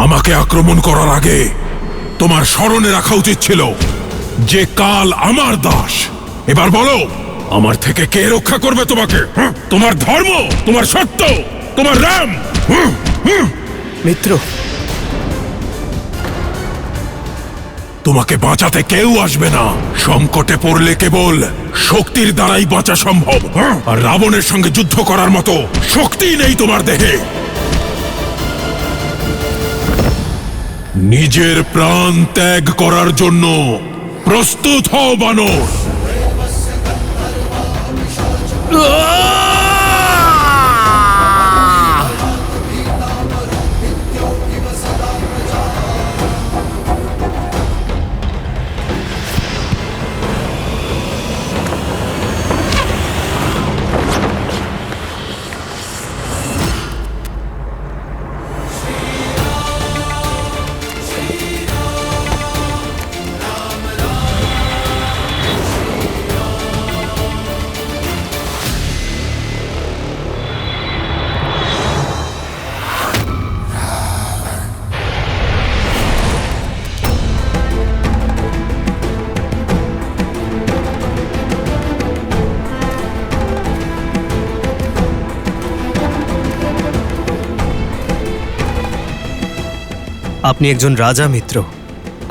আমাকে আক্রমণ করার আগে তোমার স্মরণে রাখা উচিত ছিল যে কাল আমার দাস। এবার বলো, আমার থেকে কে রক্ষা করবে তোমাকে? তোমার ধর্ম, তোমার সত্য, তোমার রাম? মিত্র, তোমাকে বাঁচাতে কেউ আসবে না। সংকটে পড়লে কেবল শক্তির দ্বারাই বাঁচা সম্ভব। আর রাবণের সঙ্গে যুদ্ধ করার মতো শক্তি নেই তোমার দেহে। নিজের প্রাণ ত্যাগ করার জন্য প্রস্তুত হও বানর। আপনি একজন রাজা মিত্র,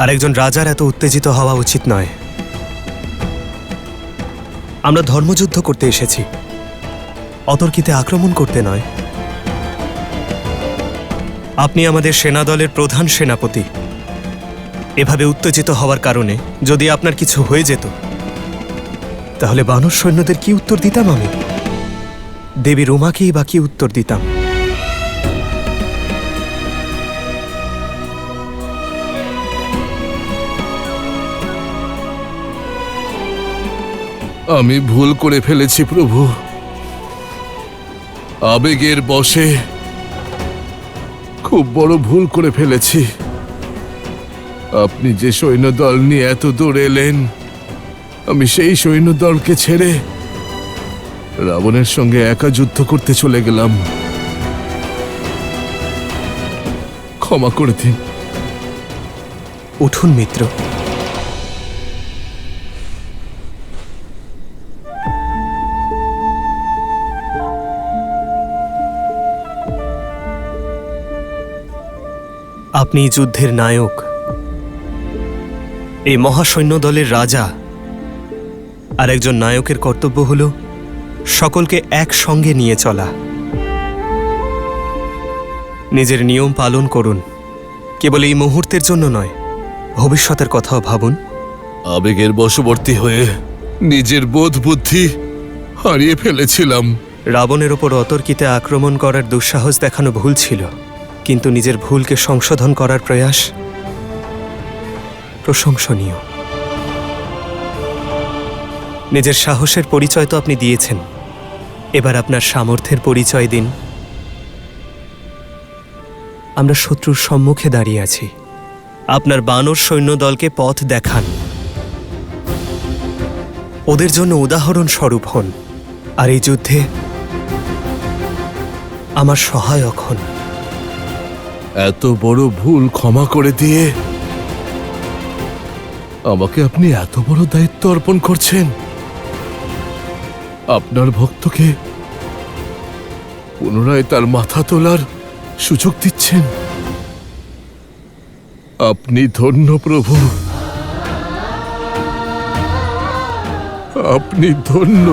আর একজন রাজার এত উত্তেজিত হওয়া উচিত নয়। আমরা ধর্মযুদ্ধ করতে এসেছি, অতর্কিতে আক্রমণ করতে নয়। আপনি আমাদের সেনাদলের প্রধান সেনাপতি। এভাবে উত্তেজিত হওয়ার কারণে যদি আপনার কিছু হয়ে যেত, তাহলে বানর সৈন্যদের কি উত্তর দিতাম আমি? দেবী রোমাকেই বা কি উত্তর দিতাম? আমি ভুল করে ফেলেছি প্রভু। আবেগের বশে খুব বড় ভুল করে ফেলেছি। আপনি যে সৈন্যদল নিয়ে এত দূর এলেন, আমি সেই সৈন্যদলকে ছেড়ে রাবণের সঙ্গে একা যুদ্ধ করতে চলে গেলাম। ক্ষমা করে দিন। উঠুন মিত্র। আপনি যুদ্ধের নায়ক, এই মহাসৈন্যদলের রাজা। আর একজন নায়কের কর্তব্য হল সকলকে একসঙ্গে নিয়ে চলা। নিজের নিয়ম পালন করুন, কেবল এই মুহূর্তের জন্য নয়, ভবিষ্যতের কথাও ভাবুন। আবেগের বশবর্তী হয়ে নিজের বোধ বুদ্ধি হারিয়ে ফেলেছিলাম। রাবণের ওপর অতর্কিতে আক্রমণ করার দুঃসাহস দেখানো ভুল ছিল, কিন্তু নিজের ভুলকে সংশোধন করার প্রয়াস প্রশংসনীয়। নিজের সাহসের পরিচয় তো আপনি দিয়েছেন, এবার আপনার সামর্থ্যের পরিচয় দিন। আমরা শত্রুর সম্মুখে দাঁড়িয়ে আছি, আপনার বানর সৈন্যদলকে পথ দেখান, ওদের জন্য উদাহরণ স্বরূপ হন, আর এই যুদ্ধে আমার সহায়ক হন। এত বড় ভুল ক্ষমা করে দিয়ে আমাকে আপনি এত বড় দায়িত্ব অর্পণ করছেন। আপনার ভক্তকে পুনরায় তার মাথা তোলার সুযোগ দিচ্ছেন। আপনি ধন্য প্রভু, আপনি ধন্য।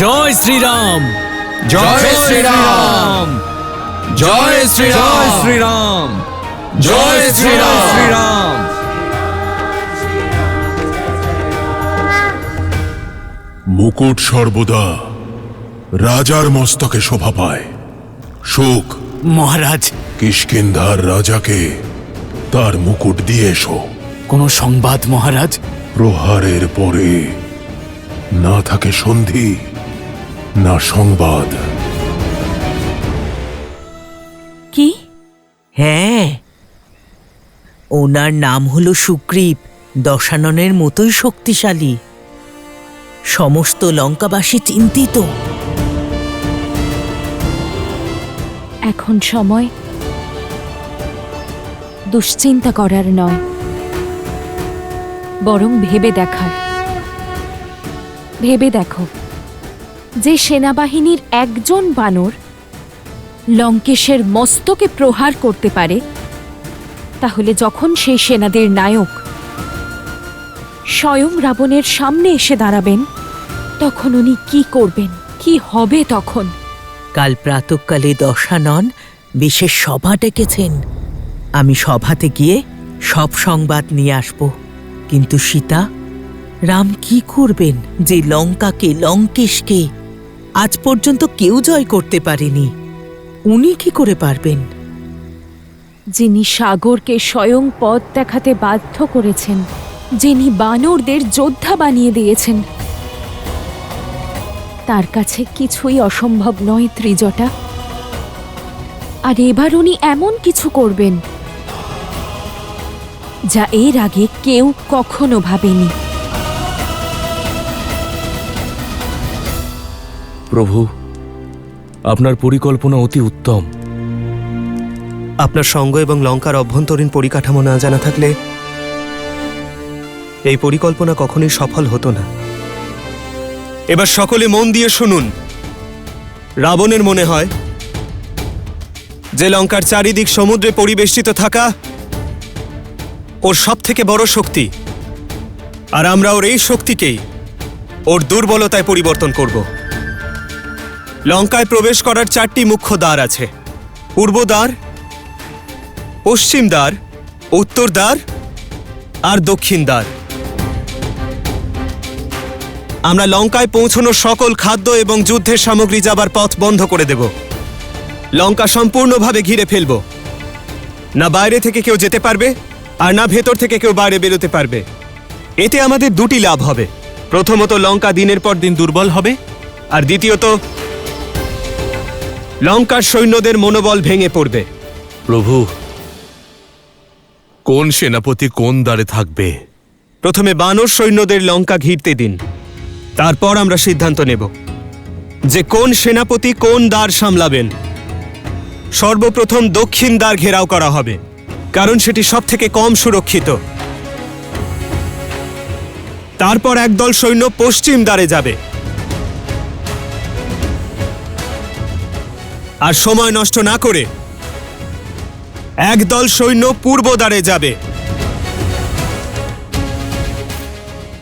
জয় শ্রীরাম, জয় শ্রীরাম, জয় শ্রীরাম, শ্রীরাম, জয় শ্রীরাম, শ্রীরাম। মুকুট সর্বদা রাজার মস্তকে শোভা পায়। সুখ, মহারাজ, কিষ্কিন্ধার রাজাকে তার মুকুট দিয়ে এসো। কোনো সংবাদ মহারাজ? প্রহারের পরে না থাকে সন্ধি, না সংবাদ। কি? হ্যাঁ, ওনার নাম হলো সুগ্রীব, দশাননের মতোই শক্তিশালী। সমস্ত লঙ্কাবাসী চিন্তিত। এখন সময় দুশ্চিন্তা করার নয়, বরং ভেবে দেখার। ভেবে দেখো, যে সেনাবাহিনীর একজন বানর লঙ্কেশের মস্তকে প্রহার করতে পারে, তাহলে যখন সেই সেনাদের নায়ক স্বয়ং রাবণের সামনে এসে দাঁড়াবেন, তখন উনি কি করবেন, কি হবে তখন? কাল প্রাতঃকালে দশানন বিশেষ সভা ডেকেছেন। আমি সভাতে গিয়ে সব সংবাদ নিয়ে আসব। কিন্তু সীতা, রাম কি করবেন যে লঙ্কাকে, লঙ্কেশকে আজ পর্যন্ত কেউ জয় করতে পারেনি? উনি কি করে পারবেন? যিনি সাগরকে স্বয়ং পথ দেখাতে বাধ্য করেছেন, যিনি বানরদের যোদ্ধা বানিয়ে দিয়েছেন, তার কাছে কিছুই অসম্ভব নয় ত্রিজটা। আর এবার উনি এমন কিছু করবেন যা এর আগে কেউ কখনো ভাবেনি। প্রভু, আপনার পরিকল্পনা অতি উত্তম। আপনার সঙ্গ এবং লঙ্কার অভ্যন্তরীণ পরিকাঠামো না জানা থাকলে এই পরিকল্পনা কখনোই সফল হতো না। এবার সকলে মন দিয়ে শুনুন। রাবণের মনে হয় যে লঙ্কার চারিদিক সমুদ্রে পরিবেষ্টিত থাকা ওর সবথেকে বড় শক্তি, আর আমরা ওর এই শক্তিকেই ওর দুর্বলতায় পরিবর্তন করব। লঙ্কায় প্রবেশ করার 4টি মুখ্য দ্বার আছে: পূর্ব দ্বার, পশ্চিম দ্বার, উত্তর দ্বার আর দক্ষিণ দ্বার। আমরা লঙ্কায় পৌঁছানো সকল খাদ্য এবং যুদ্ধের সামগ্রী যাবার পথ বন্ধ করে দেব। লঙ্কা সম্পূর্ণভাবে ঘিরে ফেলব। না বাইরে থেকে কেউ যেতে পারবে, আর না ভেতর থেকে কেউ বাইরে বেরোতে পারবে। এতে আমাদের 2টি লাভ হবে। প্রথমত, লঙ্কা দিনের পর দিন দুর্বল হবে, আর দ্বিতীয়ত, লঙ্কার সৈন্যদের মনোবল ভেঙে পড়বে। প্রভু, কোন সেনাপতি কোন দ্বারে থাকবে? প্রথমে বানর সৈন্যদের লঙ্কা ঘিরতে দিন, তারপর আমরা সিদ্ধান্ত নেব যে কোন সেনাপতি কোন দ্বার সামলাবেন। সর্বপ্রথম দক্ষিণ দ্বার ঘেরাও করা হবে, কারণ সেটি সবথেকে কম সুরক্ষিত। তারপর একদল সৈন্য পশ্চিম দ্বারে যাবে, আর সময় নষ্ট না করে একদল সৈন্য পূর্ব দ্বারে যাবে।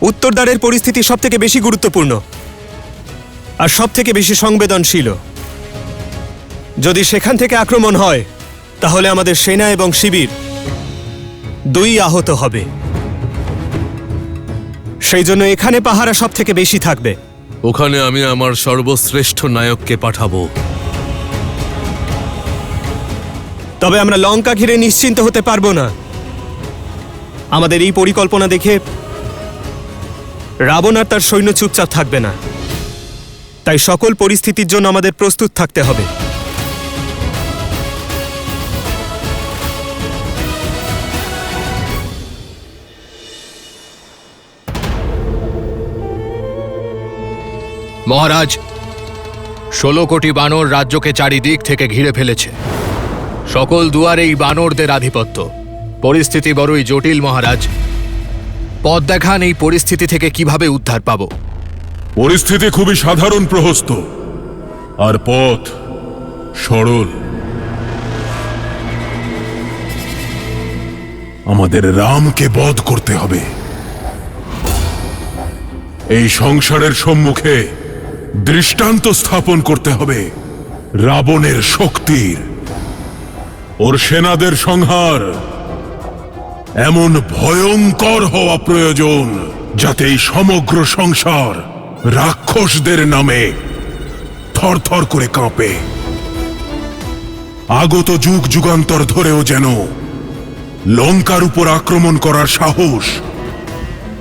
উত্তর দ্বারের পরিস্থিতি সবথেকে বেশি গুরুত্বপূর্ণ আর সবথেকে বেশি সংবেদনশীল। যদি সেখান থেকে আক্রমণ হয়, তাহলে আমাদের সেনা এবং শিবির 2 আহত হবে। সেই জন্য এখানে পাহারা সবথেকে বেশি থাকবে। ওখানে আমি আমার সর্বশ্রেষ্ঠ নায়ককে পাঠাবো। তবে আমরা লঙ্কা ঘিরে নিশ্চিন্ত হতে পারবো না। আমাদের এই পরিকল্পনা দেখে রাবণ আর তার সৈন্য চুপচাপ থাকবে না। তাই সকল পরিস্থিতির জন্য আমাদের প্রস্তুত থাকতে হবে। মহারাজ, 16 কোটি বানর রাজ্যকে চারিদিক থেকে ঘিরে ফেলেছে। সকল দুয়ারেই বানরদের আধিপত্য। পরিস্থিতি বড়ই জটিল মহারাজ। পথ দেখান, এই পরিস্থিতি থেকে কিভাবে উদ্ধার পাব? পরিস্থিতি খুবই সাধারণ প্রহস্ত, আর পথ সরল। আমাদের রামকে বধ করতে হবে। এই সংসারের সম্মুখে দৃষ্টান্ত স্থাপন করতে হবে রাবণের শক্তির। ওর সেনাদের সংহার এমন ভয়ঙ্কর হওয়া প্রয়োজন যাতে এই সমগ্র সংসার রাক্ষসদের নামে থরথর করে কাঁপে। আগত যুগ যুগান্তর ধরেও যেন লঙ্কার উপর আক্রমণ করার সাহস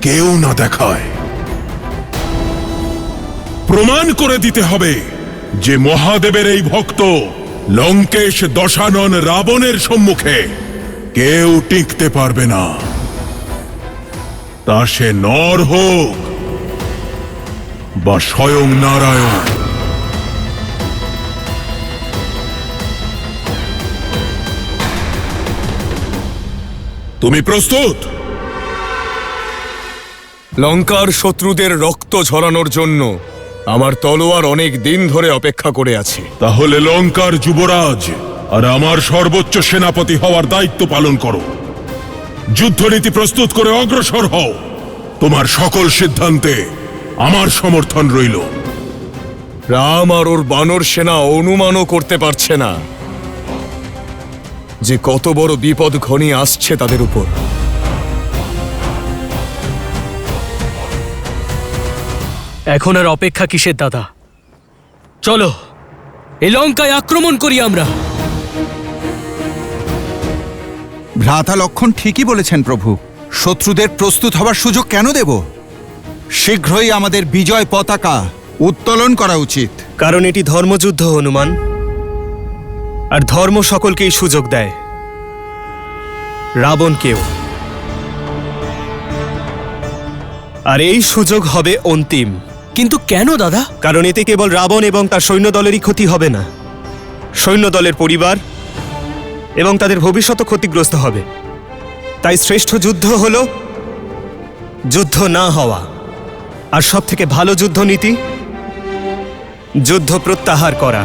কেউ না দেখায়। প্রমাণ করে দিতে হবে যে মহাদেবের এই ভক্ত লঙ্কেশ দশানন রাবণের সম্মুখে কেউ টিকতে পারবে না, তা সে নর হোক বা স্বয়ং নারায়ণ। তুমি প্রস্তুত? লঙ্কার শত্রুদের রক্ত ঝরানোর জন্য আমার তলোয়ার অনেক দিন ধরে অপেক্ষা করে আছে। তাহলে লঙ্কার যুবরাজ আর আমার সর্বোচ্চ সেনাপতি হওয়ার দায়িত্ব পালন করো। যুদ্ধনীতি প্রস্তুত করে অগ্রসর হও। তোমার সকল সিদ্ধান্তে আমার সমর্থন রইল। রাম আর ওর বানর সেনা অনুমানও করতে পারছে না যে কত বড় বিপদ ঘনিয়ে আসছে তাদের উপর। এখন আর অপেক্ষা কিসের দাদা? চলো এই লঙ্কায় আক্রমণ করি আমরা। ভ্রাতা লক্ষণ ঠিকই বলেছেন প্রভু। শত্রুদের প্রস্তুত হবার সুযোগ কেন দেব? শীঘ্রই আমাদের বিজয় পতাকা উত্তোলন করা উচিত। কারণ এটি ধর্মযুদ্ধ হনুমান, আর ধর্ম সকলকেই সুযোগ দেয়, রাবণকেও। আর এই সুযোগ হবে অন্তিম। কিন্তু কেন দাদা? কারণ এতে কেবল রাবণ এবং তার সৈন্যদলেরই ক্ষতি হবে না, সৈন্যদলের পরিবার এবং তাদের ভবিষ্যৎ ক্ষতিগ্রস্ত হবে। তাই শ্রেষ্ঠ যুদ্ধ হল যুদ্ধ না হওয়া, আর সব থেকে ভালো যুদ্ধনীতি যুদ্ধ প্রত্যাহার করা।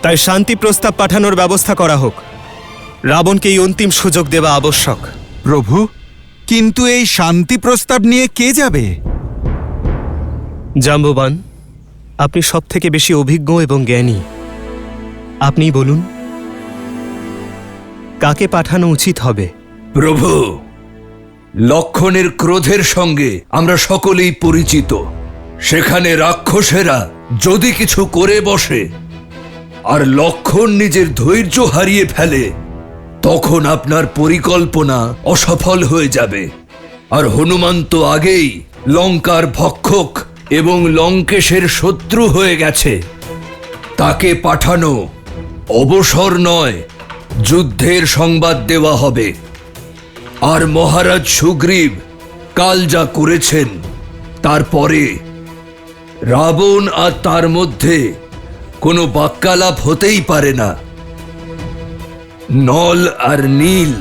তাই শান্তি প্রস্তাব পাঠানোর ব্যবস্থা করা হোক। রাবণকে এই অন্তিম সুযোগ দেওয়া আবশ্যক। প্রভু, কিন্তু এই শান্তি প্রস্তাব নিয়ে কে যাবে? জাম্ববান, আপনি সব থেকে বেশি অভিজ্ঞ এবং জ্ঞানী। আপনিই বলুন, কাকে পাঠানো উচিত হবে? প্রভু, লক্ষণের ক্রোধের সঙ্গে আমরা সকলেই পরিচিত। সেখানে রাক্ষসেরা যদি কিছু করে বসে আর লক্ষণ নিজের ধৈর্য হারিয়ে ফেলে, তখন আপনার পরিকল্পনা অসফল হয়ে যাবে। আর হনুমান তো আগেই লঙ্কার ভক্ষক এবং লঙ্কেশের শত্রু হয়ে গেছে। তাকে পাঠানো অবসর নয়, যুদ্ধের সংবাদ দেওয়া হবে। আর মহারাজ সুগ্রীব কাল যা করেছেন, তারপরে রাবণ আর তার মধ্যে কোনো বাক্যালাপ হতেই পারে না। নল আর নীল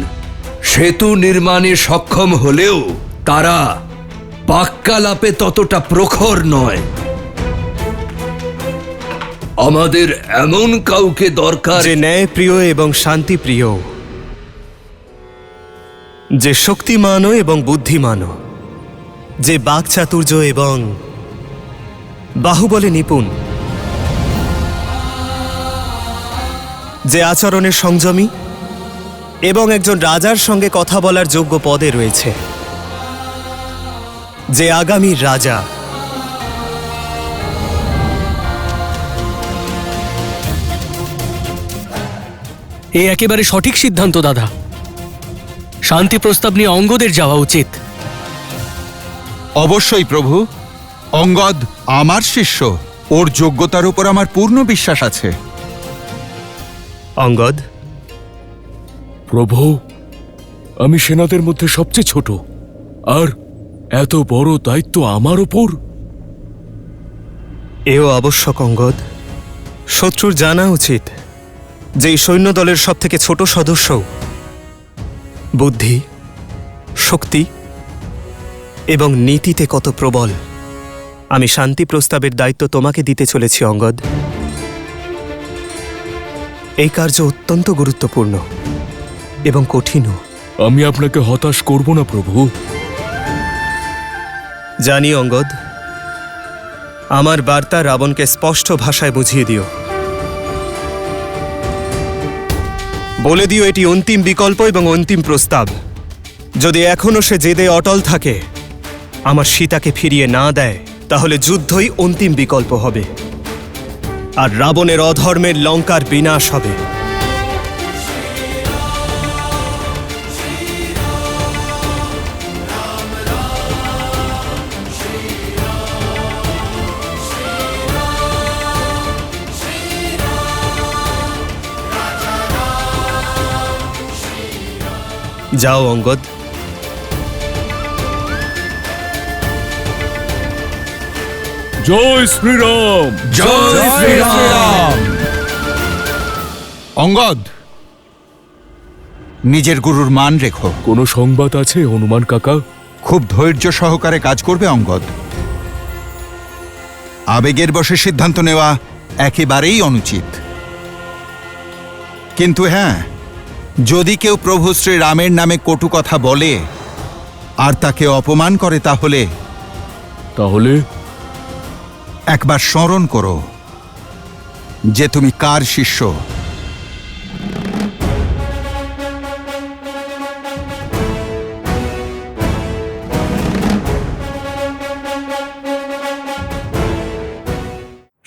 সেতু নির্মাণে সক্ষম হলেও তারা বাক্যালাপে ততটা প্রখর নয়। আমাদের এমন কাউকে দরকার যে ন্যায়প্রিয় এবং শান্তিপ্রিয়, যে শক্তিমানও এবং বুদ্ধিমানও, যে বাকচাতুর্য এবং বাহুবলে নিপুণ, যে আচরণে সংযমী এবং একজন রাজার সঙ্গে কথা বলার যোগ্য পদে রয়েছে, যে আগামীর রাজা। এ একেবারে সঠিক সিদ্ধান্ত দাদা। শান্তি প্রস্তাব নিয়ে অঙ্গদের যাওয়া উচিত। অবশ্যই প্রভু। অঙ্গদ আমার শিষ্য, ওর যোগ্যতার উপর আমার পূর্ণ বিশ্বাস আছে। অঙ্গদ, প্রভু, আমি সেনাদের মধ্যে সবচেয়ে ছোট, আর এত বড় দায়িত্ব আমার ওপর। এও আবশ্যক অঙ্গদ। শত্রুর জানা উচিত যে এই সৈন্যদলের সব থেকে ছোট সদস্য বুদ্ধি, শক্তি এবং নীতিতে কত প্রবল। আমি শান্তি প্রস্তাবের দায়িত্ব তোমাকে দিতে চলেছি অঙ্গদ। এই কার্য অত্যন্ত গুরুত্বপূর্ণ এবং কঠিনও। আমি আপনাকে হতাশ করব না প্রভু। জানি অঙ্গদ, আমার বার্তা রাবণকে স্পষ্ট ভাষায় বুঝিয়ে দিও। বলে দিও এটি অন্তিম বিকল্প এবং অন্তিম প্রস্তাব। যদি এখনো সে জেদে অটল থাকে, আমার সীতাকে ফিরিয়ে না দেয়, তাহলে যুদ্ধই অন্তিম বিকল্প হবে, আর রাবণের অধর্মের লঙ্কার বিনাশ হবে। যাও অঙ্গদ। জয় শ্রীরাম। জয় শ্রীরাম। অঙ্গদ, নিজের গুরুর মান রেখো। কোনো সংবাদ আছে হনুমান কাকা? খুব ধৈর্য সহকারে কাজ করবে অঙ্গদ। আবেগের বশে সিদ্ধান্ত নেওয়া একেবারেই অনুচিত। কিন্তু হ্যাঁ, যদি কেউ প্রভু শ্রীরামের নামে কটু কথা বলে আর তাকে অপমান করে তাহলে একবার স্মরণ করো যে তুমি কার শিষ্য।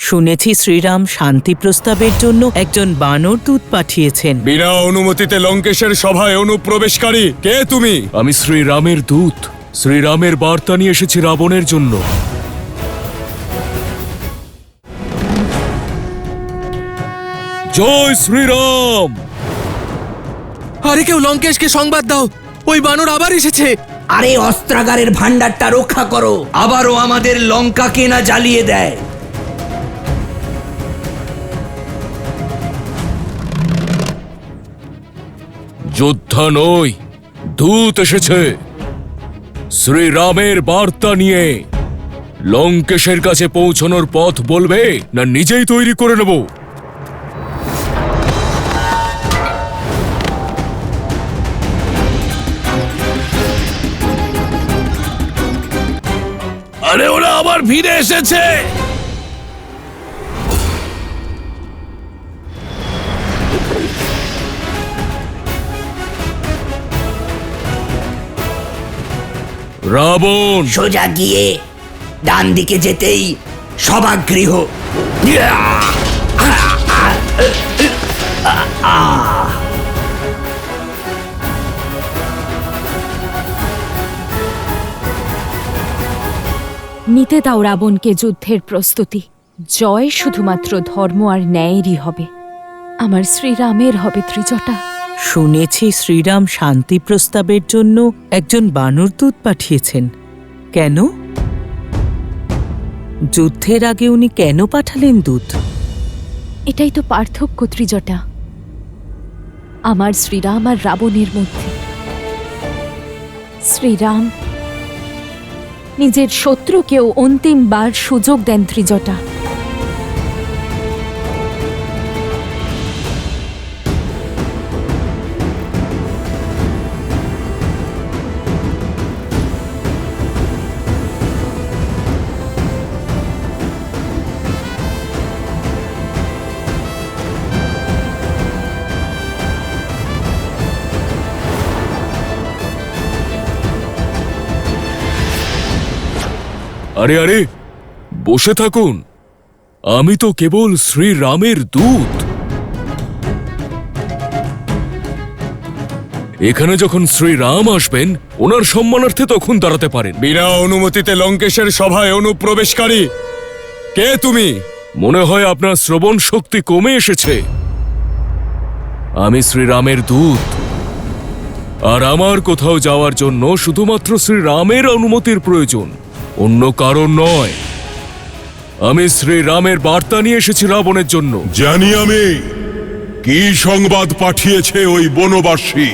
শুনেছি শ্রীরাম শান্তি প্রস্তাবের জন্য একজন বানর দূত পাঠিয়েছেন। বিনা অনুমতিতে লঙ্কেশের সভায় অনুপ্রবেশকারী কে তুমি? আমি শ্রীরামের দূত। শ্রীরামের বার্তা নিয়ে এসেছি রাবণের জন্য। জয় শ্রীরাম। আরে কেউ লঙ্কেশকে সংবাদ দাও, ওই বানর আবার এসেছে। আরে অস্ত্রাগারের ভান্ডারটা রক্ষা করো, আবারও আমাদের লঙ্কাকে না জ্বালিয়ে দেয়। যোদ্ধা নই, দূত এসেছে শ্রীরামের বার্তা নিয়ে। লঙ্কেশের কাছে পৌঁছানোর পথ বলবে না নিজেই তৈরি করে নেব? আরে ওরা আবার ফিরে এসেছে। রাবণ, সোজা গিয়ে ডান দিকে যেতেই সভাগৃহ। নিতে দাও রাবণকে যুদ্ধের প্রস্তুতি। জয় শুধুমাত্র ধর্ম আর ন্যায়েরই হবে। আমার শ্রীরামের হবে ত্রিজটা। শুনেছি শ্রীরাম শান্তি প্রস্তাবের জন্য একজন বানর দূত পাঠিয়েছেন। কেন? যুদ্ধের আগে উনি কেন পাঠালেন দূত? এটাই তো পার্থক্য ত্রিজটা, আমার শ্রীরাম আর রাবণের মধ্যে। শ্রীরাম নিজের শত্রুকেও অন্তিমবার সুযোগ দেন ত্রিজটা। আরে আরে বসে থাকুন, আমি তো কেবল শ্রীরামের দূত। এখানে যখন শ্রীরাম আসবেন ওনার সম্মানার্থে তখন দাঁড়াতে পারেন। বিনা অনুমতিতে লঙ্কেশের সভায় অনুপ্রবেশকারী কে তুমি? মনে হয় আপনার শ্রবণ শক্তি কমে এসেছে। আমি শ্রীরামের দূত, আর আমার কোথাও যাওয়ার জন্য শুধুমাত্র শ্রীরামের অনুমতির প্রয়োজন, অন্য কারণ নয়। আমি শ্রীরামের বার্তা নিয়ে এসেছি রাবণের জন্য। জানি আমি কি সংবাদ পাঠিয়েছে ওই বনবাসী।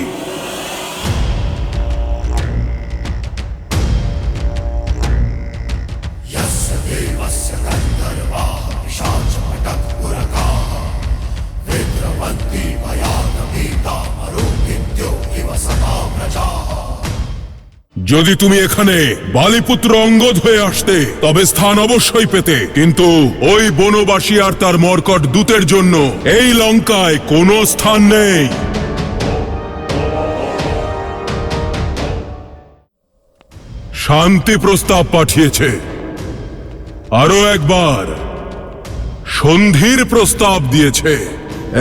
যদি তুমি এখানে বালিপুত্র অঙ্গদ হয়ে আসতে তবে স্থান অবশ্যই পেতে, কিন্তু ওই বনবাসী আর তার মর্কট দূতের জন্য এই লঙ্কায় কোনো স্থান নেই। শান্তি প্রস্তাব পাঠিয়েছে। আরো একবার সন্ধির প্রস্তাব দিয়েছে।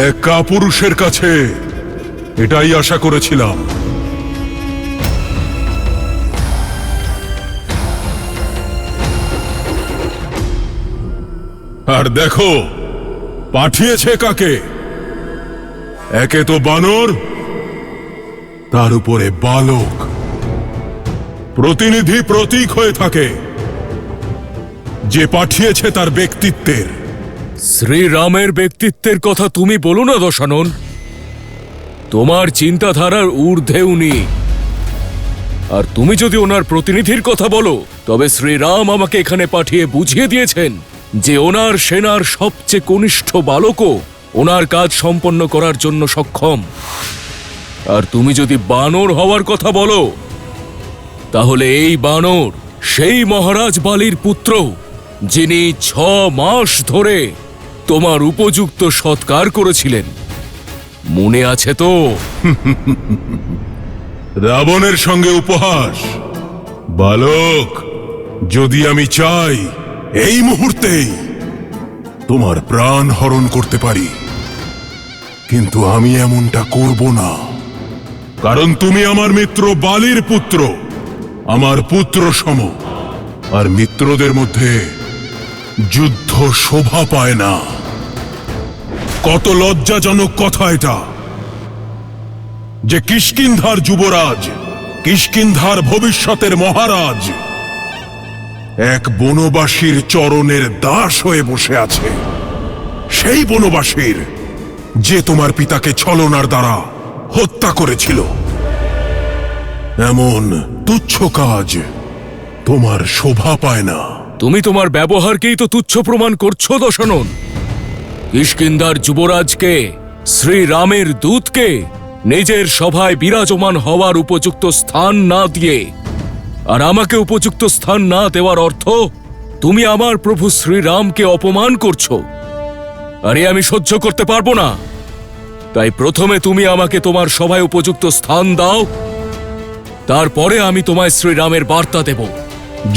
এক কাপুরুষের কাছে এটাই আশা করেছিলাম। আর দেখো পাঠিয়েছে কাকে। একে তো বানর, তার উপরে বালক, প্রতিনিধি প্রতীক হয়ে থাকে। যে পাঠিয়েছে তার ব্যক্তিত্বের। শ্রীরামের ব্যক্তিত্বের কথা তুমি বলো না দশানন। তোমার চিন্তাধারার ঊর্ধ্বে উনি। আর তুমি যদি ওনার প্রতিনিধির কথা বলো, তবে শ্রীরাম আমাকে এখানে পাঠিয়ে বুঝিয়ে দিয়েছেন যে ওনার সেনার সবচেয়ে কনিষ্ঠ বালকও ওনার কাজ সম্পন্ন করার জন্য সক্ষম। আর তুমি যদি বানর হওয়ার কথা বলো, তাহলে এই বানর সেই মহারাজ বালির পুত্র, যিনি 6 মাস ধরে তোমার উপযুক্ত সৎকার করেছিলেন। মনে আছে তো? রাবণের সঙ্গে উপহাস। বালক, যদি আমি চাই এই মুহূর্তেই তোমার প্রাণ হরণ করতে পারি, কিন্তু আমি এমনটা করব না। কারণ তুমি আমার মিত্র বালির পুত্র, আমার পুত্র সম। আর মিত্রদের মধ্যে যুদ্ধ শোভা পায় না। কত লজ্জাজনক কথা এটা যে কিষ্কিন্ধার যুবরাজ, কিষ্কিন্ধার ভবিষ্যতের মহারাজ এক বনবাসীর চরণের দাস হয়ে বসে আছে। সেই বনবাসীর যে তোমার পিতাকে ছলনার দ্বারা হত্যা করেছিল। এমন তুচ্ছ কাজ তোমার শোভা পায় না। তুমি তোমার ব্যবহারকেই তো তুচ্ছ প্রমাণ করছো দশানন। কিষ্কিন্ধার যুবরাজকে, শ্রীরামের দূতকে নিজের সভায় বিরাজমান হওয়ার উপযুক্ত স্থান না দিয়ে, আর আমাকে উপযুক্ত স্থান না দেওয়ার অর্থ তুমি আমার প্রভু শ্রীরামকে অপমান করছো। আরে আমি সহ্য করতে পারবো না। তাই প্রথমে তুমি আমাকে তোমার সভায় উপযুক্ত স্থান দাও, তারপরে আমি তোমায় শ্রীরামের বার্তা দেব।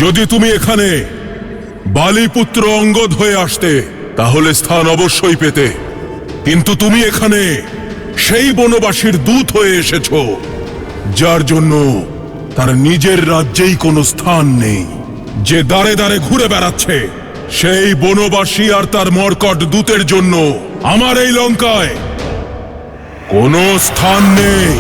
যদি তুমি এখানে বালিপুত্র অঙ্গদ হয়ে আসতে, তাহলে স্থান অবশ্যই পেতে। কিন্তু তুমি এখানে সেই বনবাসীর দূত হয়ে এসেছ, যার জন্য তার নিজের রাজ্যেই কোনো স্থান নেই। যে দাঁড়ে দাঁড়ে ঘুরে বেড়াচ্ছে, সেই বনবাসী আর তার মর্কট দূতের জন্য আমার এই লঙ্কায় কোনো স্থান নেই।